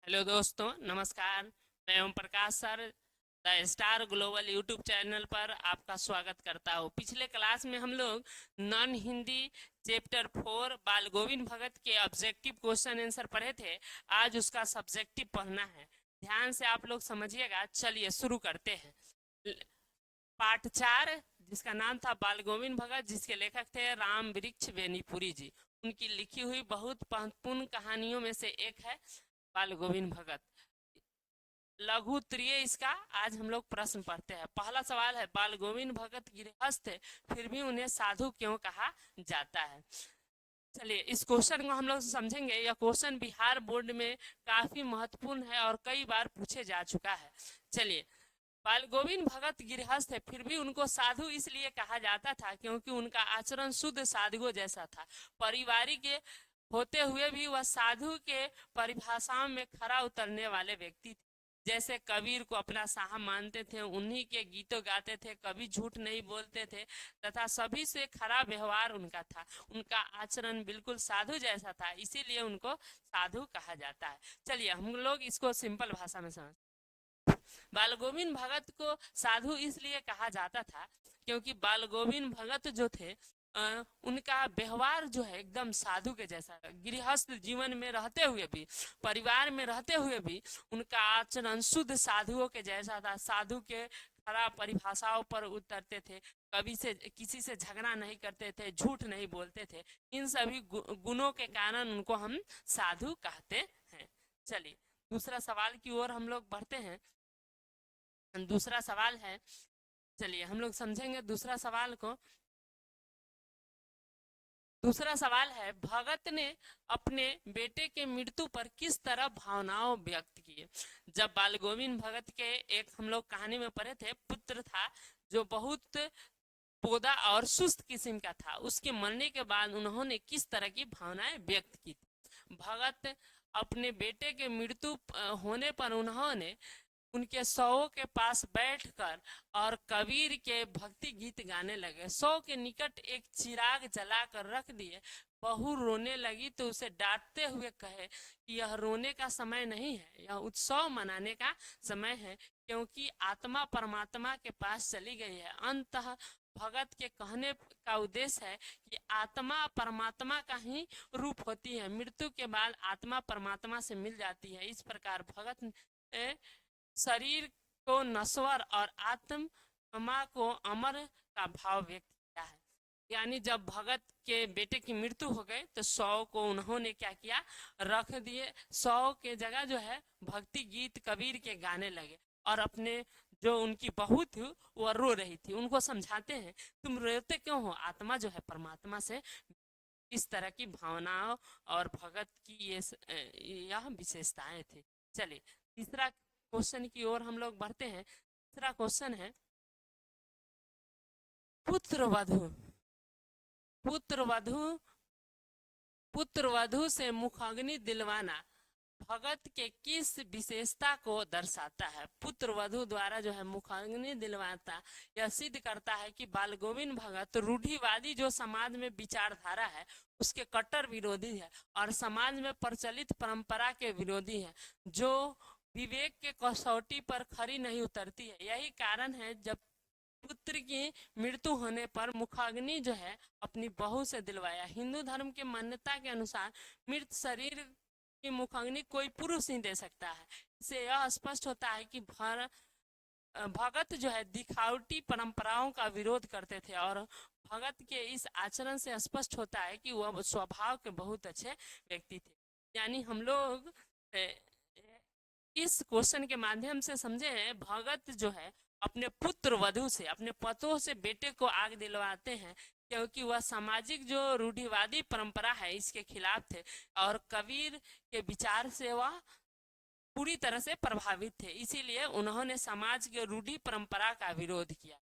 Hello दोस्तों, नमस्कार। मैं Om Prakash sir the star global YouTube channel पर आपका स्वागत करता हूँ। पिछले क्लास में हम लोग नॉन हिंदी चैप्टर 4 बाल गोविंद भगत के ऑब्जेक्टिव क्वेश्चन आंसर पढ़े थे। आज उसका सब्जेक्टिव पढ़ना है। ध्यान से आप लोग समझिएगा। चलिए शुरू करते हैं। पार्ट 4 जिसका नाम था बाल गोविंद भगत, जिसके लेखक थे राम वृक्ष बेनीपुरी जी। उनकी लिखी हुई बहुत महत्वपूर्ण कहानियों में से एक है बाल गोविंद भगत। लघु त्रिय इसका आज हम लोग प्रश्न पढ़ते हैं। पहला सवाल है, बाल गोविंद भगत गृहस्थ थे फिर भी उन्हें साधु क्यों कहा जाता है। चलिए इस क्वेश्चन को हम लोग समझेंगे। यह क्वेश्चन बिहार बोर्ड में काफी महत्वपूर्ण है और कई बार पूछे जा चुका है। चलिए, बाल गोविंद भगत गृहस्थ थे फिर भी उनको साधु इसलिए कहा जाता था क्योंकि उनका आचरण शुद्ध साधुओं जैसा था। पारिवारिक होते हुए भी वह साधु के परिभाषाओं में खरा उतरने वाले व्यक्ति थे। जैसे कबीर को अपना साहब मानते थे, उन्हीं के गीतों गाते थे, कभी झूठ नहीं बोलते थे तथा सभी से खरा व्यवहार उनका था। उनका आचरण बिल्कुल साधु जैसा था, इसीलिए उनको साधु कहा जाता है। चलिए हम लोग इसको सिंपल भाषा में समझ। बाल गोविंद भगत को साधु इसलिए कहा जाता था क्योंकि बाल गोविंद भगत जो थे उनका व्यवहार जो है एकदम साधु के जैसा। गृहस्थ जीवन में रहते हुए भी, परिवार में रहते हुए भी उनका आचरण शुद्ध साधुओं के जैसा था। साधु के खराब परिभाषाओं पर उतरते थे, कभी से किसी से झगड़ा नहीं करते थे, झूठ नहीं बोलते थे। इन सभी गुणों के कारण उनको हम साधु कहते हैं। चलिए दूसरा सवाल की ओर हम लोग बढ़ते हैं। दूसरा सवाल है, चलिए हम लोग समझेंगे दूसरा सवाल को। दूसरा सवाल है, भगत ने अपने बेटे के मृत्यु पर किस तरह भावनाओं व्यक्त किए। जब बाल गोविंद भगत के एक हम लोग कहानी में पढ़े थे, पुत्र था जो बहुत पोदा और सुस्त किस्म का था, उसके मरने के बाद उन्होंने किस तरह की भावनाएं व्यक्त की थी। भगत अपने बेटे के मृत्यु होने पर उन्होंने उनके शवों के पास बैठकर और कबीर के भक्ति गीत गाने लगे। शव के निकट एक चिराग जलाकर रख दिए। बहू रोने लगी तो उसे डांटते हुए कहे कि यह रोने का समय नहीं है, यह उत्सव मनाने का समय है, क्योंकि आत्मा परमात्मा के पास चली गई है। अंततः भगत के कहने का उद्देश्य है कि आत्मा परमात्मा का ही रूप होती है, मृत्यु के बाद आत्मा परमात्मा से मिल जाती है। इस प्रकार भगत शरीर को नश्वर और आत्मा को अमर का भाव व्यक्त किया है। यानी जब भगत के बेटे की मृत्यु हो गई तो शव को उन्होंने क्या किया, रख दिए। शव के जगह जो है भक्ति गीत कबीर के गाने लगे और अपने जो उनकी बहू थी वो रो रही थी, उनको समझाते हैं तुम रोते क्यों हो, आत्मा जो है परमात्मा से। इस तरह की भावनाओं और भगत की यह विशेषताएं थी। चलिए तीसरा क्वेश्चन की ओर हम लोग बढ़ते हैं। तीसरा क्वेश्चन है, पुत्र वधु पुत्र वधु पुत्र वधु से मुखाग्नि दिलवाना भगत के किस विशेषता को दर्शाता है। पुत्र वधु द्वारा जो है मुखाग्नि दिलवाता यह सिद्ध करता है कि बाल गोविंद भगत रूढ़िवादी जो समाज में विचारधारा है उसके कट्टर विरोधी है और समाज में प्रचलित परंपरा के विरोधी है, जो विवेक के कसौटी पर खरी नहीं उतरती है। यही कारण है जब पुत्र की मृत्यु होने पर मुखाग्नि जो है अपनी बहू से दिलवाया। हिंदू धर्म के मान्यता के अनुसार मृत शरीर की मुखाग्नि कोई पुरुष नहीं दे सकता है। इससे यह स्पष्ट होता है कि भगत जो है दिखावटी परंपराओं का विरोध करते थे और भगत के इस आचरण से स्पष्ट होता है कि वह स्वभाव के बहुत अच्छे व्यक्ति थे। यानी हम लोग इस क्वेश्चन के माध्यम से समझे हैं, भगत जो है अपने पुत्र वधु से, अपने पतों से बेटे को आग दिलवाते हैं क्योंकि वह सामाजिक जो रूढ़िवादी परंपरा है इसके खिलाफ थे और कबीर के विचार से वह पूरी तरह से प्रभावित थे, इसीलिए उन्होंने समाज के रूढ़ि परंपरा का विरोध किया।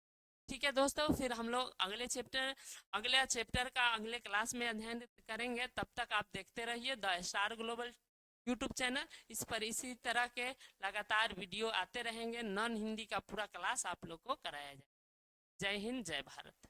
ठीक है दोस्तों, फिर हम लोग अगले चैप्टर का अगले क्लास में अध्ययन करेंगे। तब तक आप देखते रहिए the star global YouTube channel. इस पर इसी तरह के लगातार वीडियो आते रहेंगे। नॉन हिंदी का पूरा क्लास आप लोग को कराया जाए। जय हिंद, जय भारत।